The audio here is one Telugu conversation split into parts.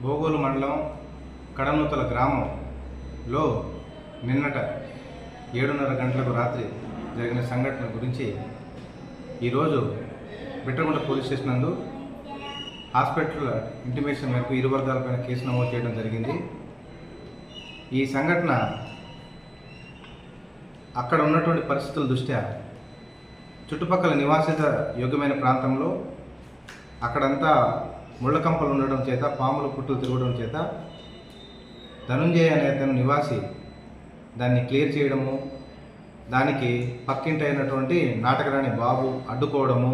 భోగోలు మండలం కడనూతల గ్రామంలో నిన్నట 7:30 గంటలకు రాత్రి జరిగిన సంఘటన గురించి ఈరోజు బిట్రగుంట పోలీస్ స్టేషన్ నందు హాస్పిటల్ ఇంటిమేషన్ మేరకు ఇరు వర్గాలపైన కేసు నమోదు చేయడం జరిగింది. ఈ సంఘటన అక్కడ ఉన్నటువంటి పరిస్థితుల దృష్ట్యా చుట్టుపక్కల నివాసిత యోగ్యమైన ప్రాంతంలో అక్కడంతా ముళ్ళకంపలు ఉండడం చేత, పాములు పుట్టులు తిరగడం చేత ధనుంజయ అనే అతను నివాసి దాన్ని క్లియర్ చేయడము, దానికి పక్కింటి అయినటువంటి నాటకరాణి బాబు అడ్డుకోవడము,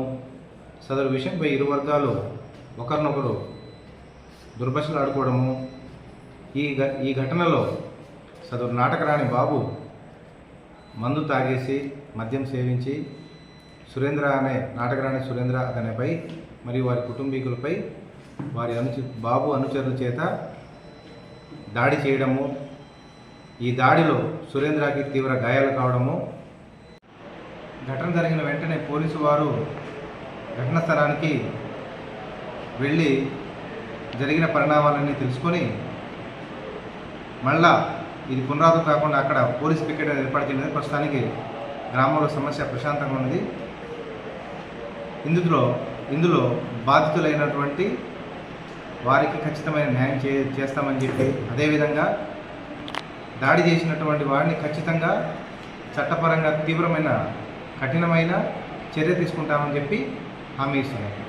సదరు విషయంపై ఇరు వర్గాలు ఒకరినొకరు దుర్భాషలు ఆడుకోవడము. ఈ ఘటనలో సదరు నాటకరాణి బాబు మందు తాగేసి మద్యం సేవించి సురేంద్ర అనే నాటకరాణి సురేంద్ర అతనిపై మరియు వారి కుటుంబీకులపై వారి బాబు అనుచరుల చేత దాడి చేయడము, ఈ దాడిలో సురేంద్రకి తీవ్ర గాయాలు కావడము. ఘటన జరిగిన వెంటనే పోలీసు వారు ఘటనా స్థలానికి వెళ్ళి జరిగిన పరిణామాలన్నీ తెలుసుకొని మళ్ళా ఇది పునరావృతం కాకుండా అక్కడ పోలీస్ పికెట్ ఏర్పాటు చేయడం. ప్రస్తుతానికి గ్రామంలో సమస్య ప్రశాంతంగా ఉన్నది. ఇందులో బాధితులైనటువంటి వారికి ఖచ్చితమైన న్యాయం చేస్తామని చెప్పి, అదేవిధంగా దాడి చేసినటువంటి వారిని ఖచ్చితంగా చట్టపరంగా తీవ్రమైన కఠినమైన చర్య తీసుకుంటామని చెప్పి హామీ ఇస్తున్నారు.